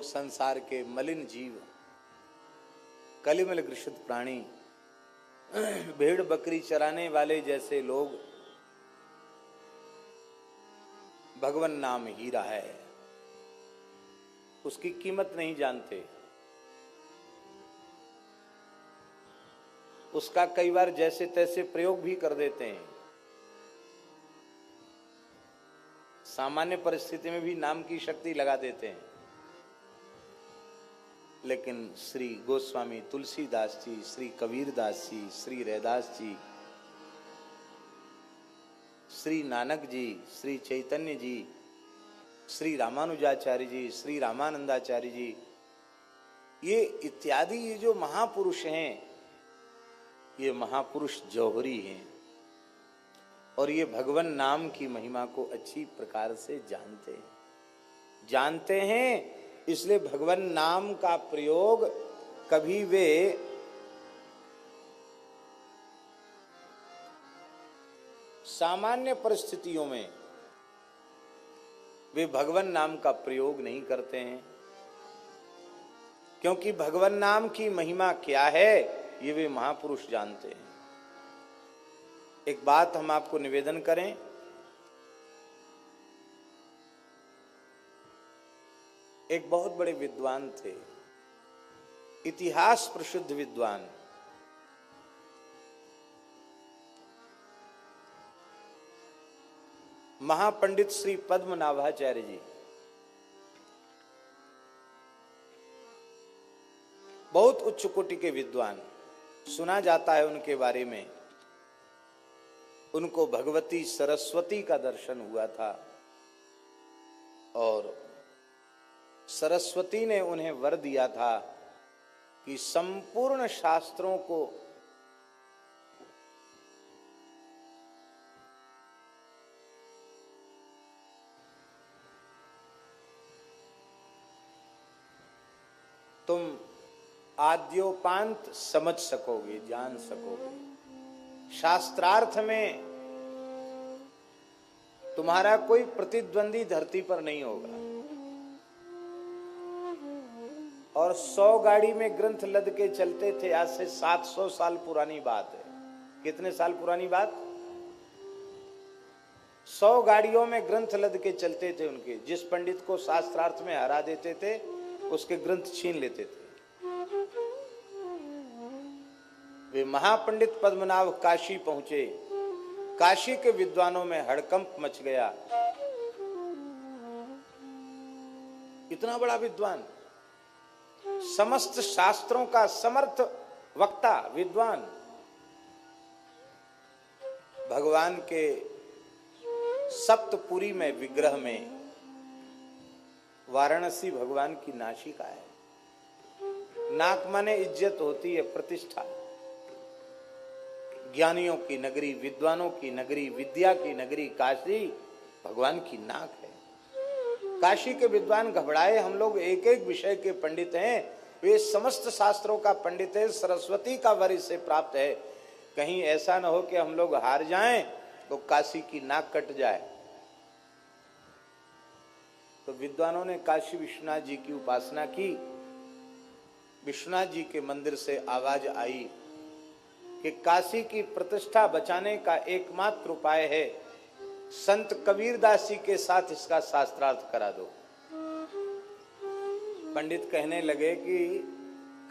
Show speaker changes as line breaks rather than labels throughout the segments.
लोग, संसार के मलिन जीव, कलिमल ग्रसित प्राणी, भेड़ बकरी चराने वाले जैसे लोग भगवान नाम हीरा है, उसकी कीमत नहीं जानते। उसका कई बार जैसे तैसे प्रयोग भी कर देते हैं। सामान्य परिस्थिति में भी नाम की शक्ति लगा देते हैं। लेकिन श्री गोस्वामी तुलसीदास जी, श्री कबीरदास जी, श्री रैदास जी, श्री नानक जी, श्री चैतन्य जी, श्री रामानुजाचार्य जी, श्री रामानंदाचार्य जी, ये इत्यादि ये जो महापुरुष हैं, ये महापुरुष जौहरी हैं और ये भगवान नाम की महिमा को अच्छी प्रकार से जानते हैं। इसलिए भगवान नाम का प्रयोग कभी वे सामान्य परिस्थितियों में वे भगवान नाम का प्रयोग नहीं करते हैं, क्योंकि भगवान नाम की महिमा क्या है ये वे महापुरुष जानते हैं। एक बात हम आपको निवेदन करें, एक बहुत बड़े विद्वान थे, इतिहास प्रसिद्ध विद्वान, महापंडित श्री पद्मनाभाचार्य जी। बहुत उच्च कोटि के विद्वान। सुना जाता है उनके बारे में, उनको भगवती सरस्वती का दर्शन हुआ था और सरस्वती ने उन्हें वर दिया था कि संपूर्ण शास्त्रों को तुम आद्योपांत समझ सकोगे, जान सकोगे। शास्त्रार्थ में तुम्हारा कोई प्रतिद्वंदी धरती पर नहीं होगा। और 100 गाड़ी में ग्रंथ लद के चलते थे। आज से 700 साल पुरानी बात है। कितने साल पुरानी बात? 100 गाड़ियों में ग्रंथ लद के चलते थे उनके। जिस पंडित को शास्त्रार्थ में हरा देते थे उसके ग्रंथ छीन लेते थे। वे महापंडित पद्मनाभ काशी पहुंचे। काशी के विद्वानों में हड़कंप मच गया। इतना बड़ा विद्वान, समस्त शास्त्रों का समर्थ वक्ता, विद्वान, भगवान के सप्तपुरी में विग्रह में वाराणसी भगवान की नासिका है। नाक माने इज्जत होती है, प्रतिष्ठा। ज्ञानियों की नगरी, विद्वानों की नगरी, विद्या की नगरी काशी भगवान की नाक है। काशी के विद्वान घबराए, हम लोग एक एक विषय के पंडित हैं, वे समस्त शास्त्रों का पंडित है, सरस्वती का वर इससे प्राप्त है। कहीं ऐसा न हो कि हम लोग हार जाएं तो काशी की नाक कट जाए। तो विद्वानों ने काशी विश्वनाथ जी की उपासना की। विश्वनाथ जी के मंदिर से आवाज आई कि काशी की प्रतिष्ठा बचाने का एकमात्र उपाय है संत कबीरदास जी के साथ इसका शास्त्रार्थ करा दो। पंडित कहने लगे कि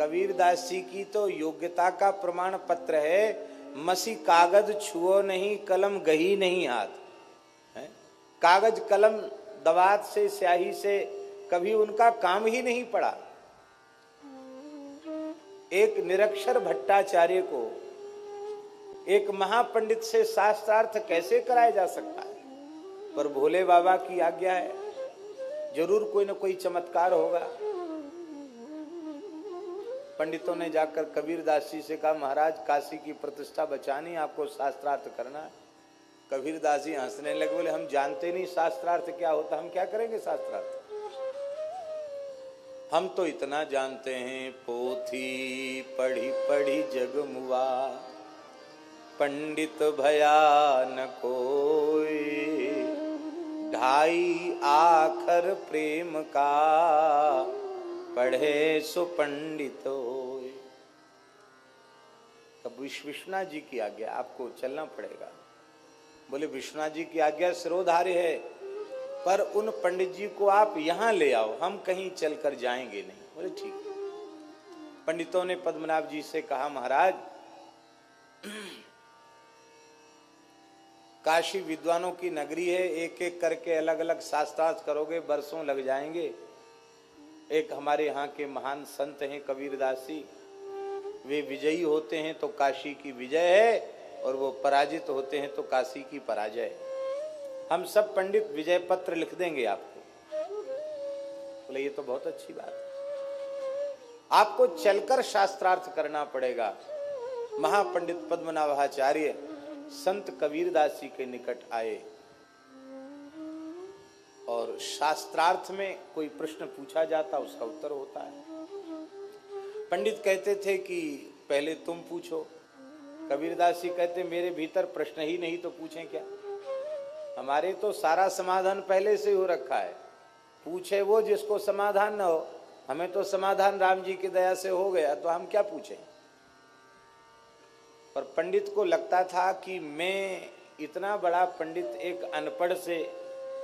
कबीरदास जी की तो योग्यता का प्रमाण पत्र है, मसी कागज छुओ नहीं, कलम गही नहीं हाथ है। कागज कलम दवात से, स्याही से कभी उनका काम ही नहीं पड़ा। एक निरक्षर भट्टाचार्य को एक महापंडित से शास्त्रार्थ कैसे कराया जा सकता है? पर भोले बाबा की आज्ञा है, जरूर कोई न कोई चमत्कार होगा। पंडितों ने जाकर कबीरदास जी से कहा, महाराज काशी की प्रतिष्ठा बचानी, आपको शास्त्रार्थ करना है। कबीरदास जी हंसने लगे, बोले हम जानते नहीं शास्त्रार्थ क्या होता, हम क्या करेंगे शास्त्रार्थ। हम तो इतना जानते हैं, पोथी पढ़ी पढ़ी जग मुआ, पंडित भया न कोई, ढाई आखर प्रेम का, पढ़े सो पंडित होए। तब विश्वनाथ जी की आज्ञा, आपको चलना पड़ेगा। बोले विश्वनाथ जी की आज्ञा सिरोधार्य है, पर उन पंडित जी को आप यहां ले आओ, हम कहीं चलकर जाएंगे नहीं। बोले ठीक है। पंडितों ने पद्मनाभ जी से कहा, महाराज काशी विद्वानों की नगरी है, एक एक करके अलग अलग शास्त्रार्थ करोगे, बरसों लग जाएंगे। एक हमारे यहाँ के महान संत हैं कबीरदास जी, वे विजयी होते हैं तो काशी की विजय है, और वो पराजित होते हैं तो काशी की पराजय है। हम सब पंडित विजय पत्र लिख देंगे आपको। बोले ये तो बहुत अच्छी बात है, आपको चलकर शास्त्रार्थ करना पड़ेगा। महापंडित पद्मनाभाचार्य संत कबीरदास जी के निकट आए, और शास्त्रार्थ में कोई प्रश्न पूछा जाता, उसका उत्तर होता है। पंडित कहते थे कि पहले तुम पूछो। कबीरदास जी कहते मेरे भीतर प्रश्न ही नहीं तो पूछें क्या, हमारे तो सारा समाधान पहले से हो रखा है। पूछे वो जिसको समाधान न हो, हमें तो समाधान राम जी की दया से हो गया, तो हम क्या पूछें। पर पंडित को लगता था कि मैं इतना बड़ा पंडित एक अनपढ़ से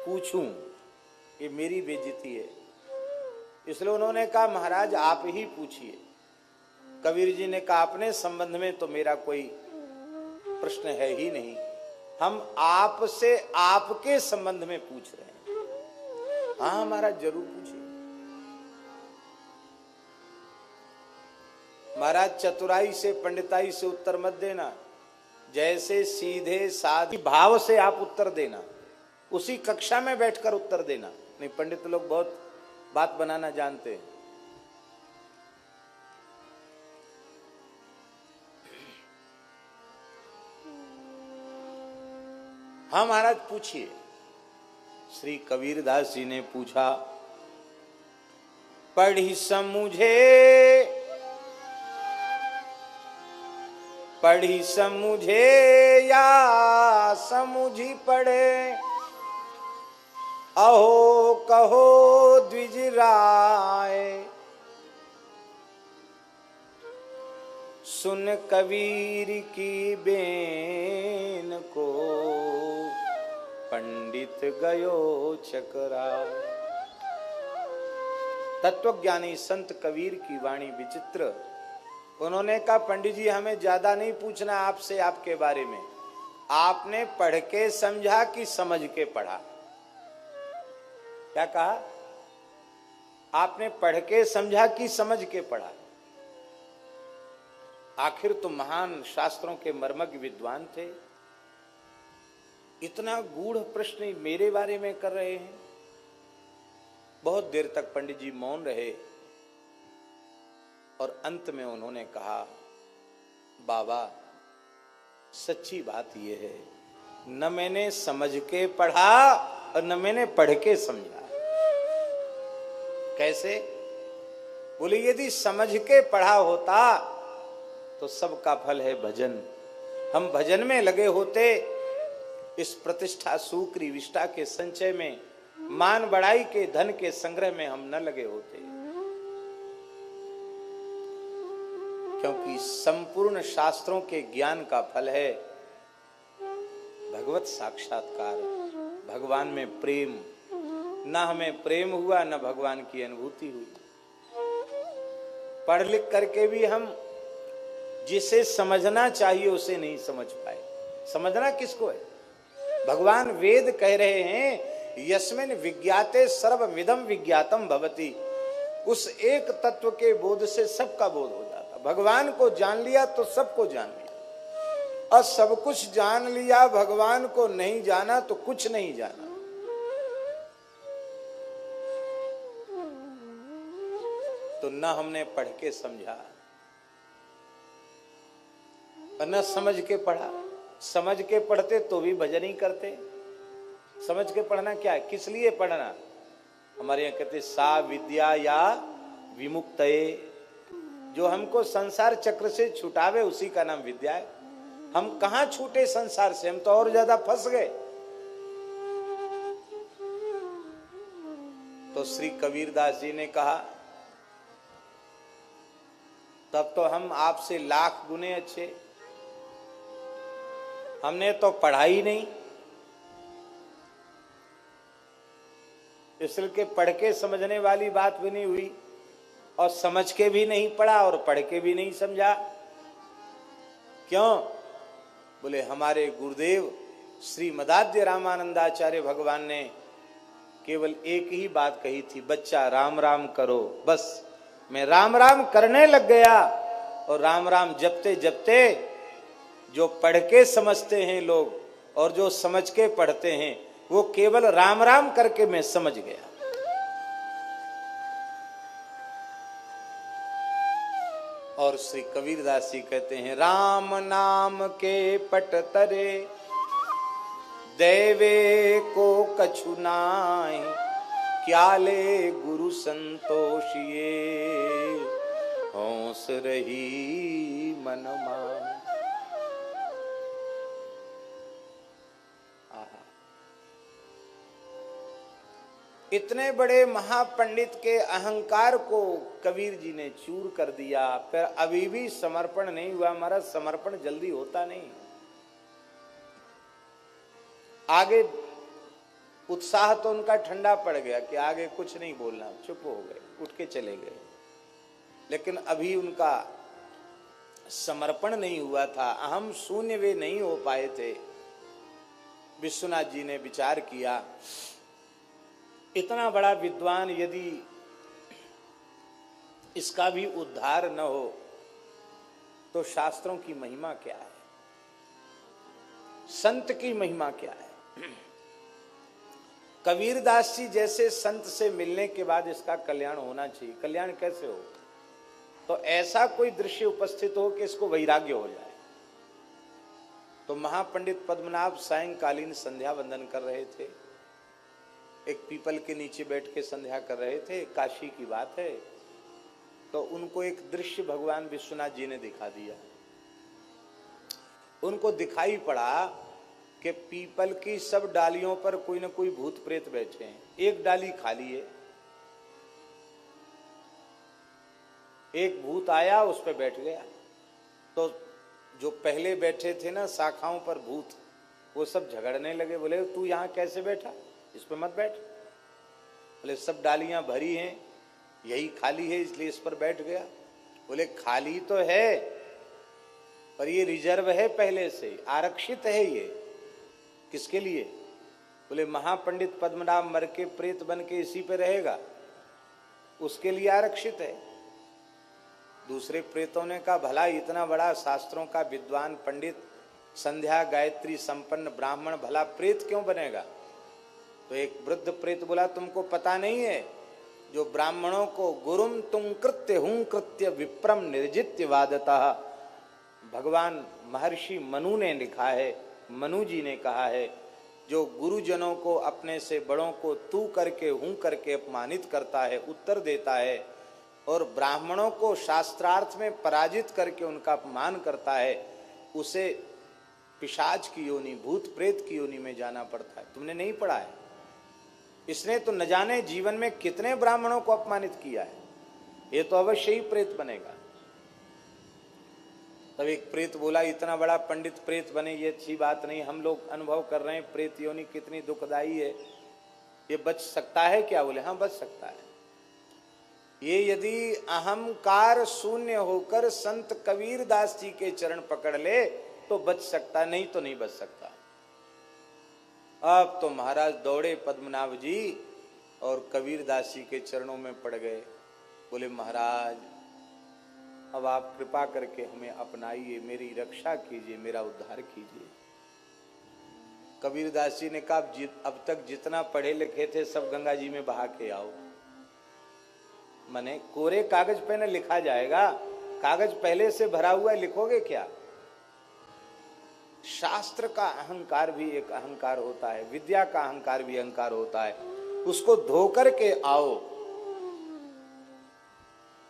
पूछूं, ये मेरी बेइज्जती है। इसलिए उन्होंने कहा महाराज आप ही पूछिए। कबीर जी ने कहा अपने संबंध में तो मेरा कोई प्रश्न है ही नहीं, हम आपसे आपके संबंध में पूछ रहे हैं। हाँ महाराज जरूर पूछिए। महाराज चतुराई से पंडिताई से उत्तर मत देना, जैसे सीधे साधी भाव से आप उत्तर देना, उसी कक्षा में बैठकर उत्तर देना। नहीं, पंडित लोग बहुत बात बनाना जानते हैं। हाँ महाराज पूछिए। श्री कबीरदास जी ने पूछा, पढ़ी समझे पढ़ी समझे या समझी पढ़े, अहो कहो द्विज राय, सुन कबीर की बेन को, पंडित गयो चकराय। तत्वज्ञानी संत कबीर की वाणी विचित्र। उन्होंने कहा पंडित जी हमें ज्यादा नहीं पूछना आपसे आपके बारे में, आपने पढ़ के समझा कि समझ के पढ़ा। क्या कहा? आपने पढ़ के समझा कि समझ के पढ़ा। आखिर तो महान शास्त्रों के मर्मज्ञ विद्वान थे, इतना गूढ़ प्रश्न मेरे बारे में कर रहे हैं। बहुत देर तक पंडित जी मौन रहे, और अंत में उन्होंने कहा, बाबा सच्ची बात यह है, न मैंने समझ के पढ़ा और न मैंने पढ़ के समझा। कैसे? बोले यदि समझ के पढ़ा होता तो सबका फल है भजन, हम भजन में लगे होते, इस प्रतिष्ठा सुक्री विष्टा के संचय में, मान बढ़ाई के धन के संग्रह में हम न लगे होते। क्योंकि संपूर्ण शास्त्रों के ज्ञान का फल है भगवत साक्षात्कार, भगवान में प्रेम। न हमें प्रेम हुआ, न भगवान की अनुभूति हुई। पढ़ लिख करके भी हम जिसे समझना चाहिए उसे नहीं समझ पाए। समझना किसको है? भगवान वेद कह रहे हैं, यस्मिन् विज्ञाते सर्वमिदं विज्ञातम भवति। उस एक तत्व के बोध से सबका बोध हो जाता। भगवान को जान लिया तो सबको जान लिया, और सब कुछ जान लिया, भगवान को नहीं जाना तो कुछ नहीं जाना। तो न हमने पढ़ के समझा और न समझ के पढ़ा। समझ के पढ़ते तो भी भजन ही करते। समझ के पढ़ना क्या है? किस लिए पढ़ना? हमारे यहाँ कहते सा विद्या या विमुक्तये, जो हमको संसार चक्र से छुटावे उसी का नाम विद्या है। हम कहां छूटे संसार से, हम तो और ज्यादा फंस गए। तो श्री कबीरदास जी ने कहा तब तो हम आपसे लाख गुने अच्छे। हमने तो पढ़ाई नहीं, इसलिए पढ़ के समझने वाली बात भी नहीं हुई, और समझ के भी नहीं पढ़ा और पढ़ के भी नहीं समझा। क्यों? बोले हमारे गुरुदेव श्री मदाद्य रामानंदाचार्य भगवान ने केवल एक ही बात कही थी, बच्चा राम राम करो। बस मैं राम राम करने लग गया, और राम राम जपते जपते जो पढ़ के समझते हैं लोग और जो समझ के पढ़ते हैं, वो केवल राम राम करके मैं समझ गया। और श्री कबीरदास जी कहते हैं, राम नाम के पट तरे दैवे को कछु नाहि, क्या ले गुरु संतोषिए होंस रही मन मान। इतने बड़े महापंडित के अहंकार को कबीर जी ने चूर कर दिया। फिर अभी भी समर्पण नहीं हुआ। हमारा समर्पण जल्दी होता नहीं। आगे उत्साह तो उनका ठंडा पड़ गया कि आगे कुछ नहीं बोलना, चुप हो गए, उठ के चले गए। लेकिन अभी उनका समर्पण नहीं हुआ था, अहम शून्य वे नहीं हो पाए थे। विश्वनाथ जी ने विचार किया, इतना बड़ा विद्वान यदि इसका भी उद्धार न हो तो शास्त्रों की महिमा क्या है, संत की महिमा क्या है। कबीरदास जी जैसे संत से मिलने के बाद इसका कल्याण होना चाहिए। कल्याण कैसे हो? तो ऐसा कोई दृश्य उपस्थित हो कि इसको वैराग्य हो जाए। तो महापंडित पद्मनाभ सायंकालीन संध्या वंदन कर रहे थे, एक पीपल के नीचे बैठ के संध्या कर रहे थे। काशी की बात है। तो उनको एक दृश्य भगवान विश्वनाथ जी ने दिखा दिया। उनको दिखाई पड़ा कि पीपल की सब डालियों पर कोई न कोई भूत प्रेत बैठे हैं। एक डाली खाली है, एक भूत आया उस पर बैठ गया। तो जो पहले बैठे थे ना शाखाओं पर भूत, वो सब झगड़ने लगे। बोले तू यहाँ कैसे बैठा, इस पर मत बैठ। बोले सब डालियां भरी हैं, यही खाली है इसलिए इस पर बैठ गया। बोले खाली तो है पर ये रिजर्व है, पहले से आरक्षित है। ये किसके लिए? बोले महापंडित पद्मनाभ मर के प्रेत बन के इसी पे रहेगा, उसके लिए आरक्षित है। दूसरे प्रेतों ने कहा भला इतना बड़ा शास्त्रों का विद्वान पंडित, संध्या गायत्री संपन्न ब्राह्मण, भला प्रेत क्यों बनेगा? तो एक वृद्ध प्रेत बोला तुमको पता नहीं है, जो ब्राह्मणों को गुरुम तुम कृत्य हूं कृत्य विप्रम निर्जित्य वादतः, भगवान महर्षि मनु ने लिखा है, मनु जी ने कहा है, जो गुरुजनों को अपने से बड़ों को तू करके हूं करके अपमानित करता है, उत्तर देता है, और ब्राह्मणों को शास्त्रार्थ में पराजित करके उनका अपमान करता है, उसे पिशाच की योनि, भूत प्रेत की योनि में जाना पड़ता है। तुमने नहीं पढ़ा है? इसने तो न जाने जीवन में कितने ब्राह्मणों को अपमानित किया है, ये तो अवश्य ही प्रेत बनेगा। तब एक प्रेत बोला इतना बड़ा पंडित प्रेत बने ये अच्छी बात नहीं, हम लोग अनुभव कर रहे हैं प्रेत योनि कितनी दुखदाई है, ये बच सकता है क्या? बोले हाँ बच सकता है। ये यदि अहंकार शून्य होकर संत कबीरदास जी के चरण पकड़ ले तो बच सकता, नहीं तो नहीं बच सकता। अब तो महाराज दौड़े पद्मनाभ जी और कबीरदास जी के चरणों में पड़ गए। बोले महाराज अब आप कृपा करके हमें अपनाइए, मेरी रक्षा कीजिए, मेरा उद्धार कीजिए। कबीरदास जी ने कहा अब तक जितना पढ़े लिखे थे सब गंगा जी में बहा के आओ। मने कोरे कागज पे न लिखा जाएगा, कागज पहले से भरा हुआ है, लिखोगे क्या? शास्त्र का अहंकार भी एक अहंकार होता है, विद्या का अहंकार भी अहंकार होता है, उसको धो करके आओ।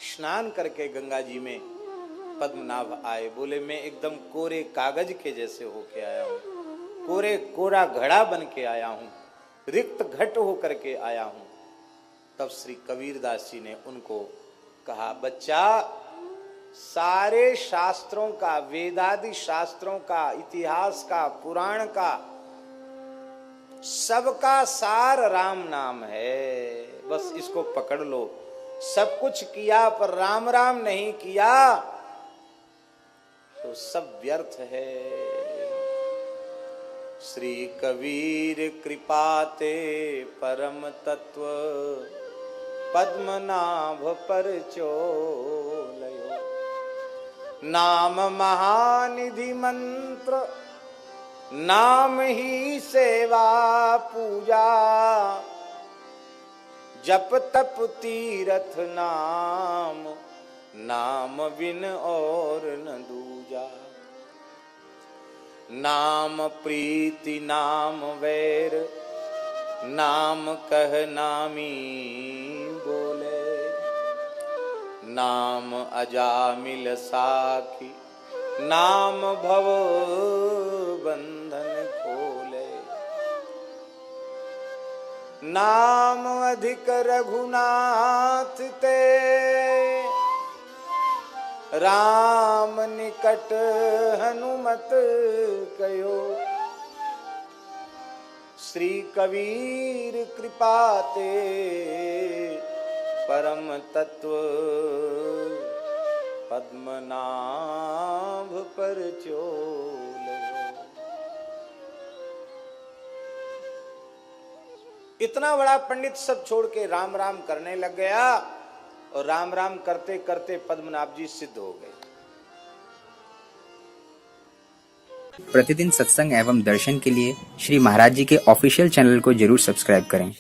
स्नान करके गंगा जी में पद्मनाभ आए। बोले मैं एकदम कोरे कागज के जैसे होके आया हूं, कोरा घड़ा बन के आया हूं, रिक्त घट होकर के आया हूं। तब श्री कबीरदास जी ने उनको कहा बच्चा सारे शास्त्रों का, वेदादि शास्त्रों का, इतिहास का, पुराण का, सबका सार राम नाम है। बस इसको पकड़ लो। सब कुछ किया पर राम राम नहीं किया तो सब व्यर्थ है। श्री कबीर कृपाते परम तत्व पद्मनाभ पर चोलयो। नाम महानिधि मंत्र, नाम ही सेवा पूजा, जप तप तीरथ नाम, नाम बिन और न दूजा। नाम प्रीति नाम वैर, नाम कह नामी बोले। नाम अजामिल साखी, नाम भव बंधन खोले। नाम अधिक रघुनाथ ते, राम निकट हनुमत कयो। श्री कबीर कृपाते परम तत्व पद्मनाभ पर चोलयो। इतना बड़ा पंडित सब छोड़ के राम राम करने लग गया और राम राम करते करते पद्मनाभ जी सिद्ध हो गए।
प्रतिदिन सत्संग एवं दर्शन के लिए श्री महाराज जी के ऑफिशियल चैनल को जरूर सब्सक्राइब करें।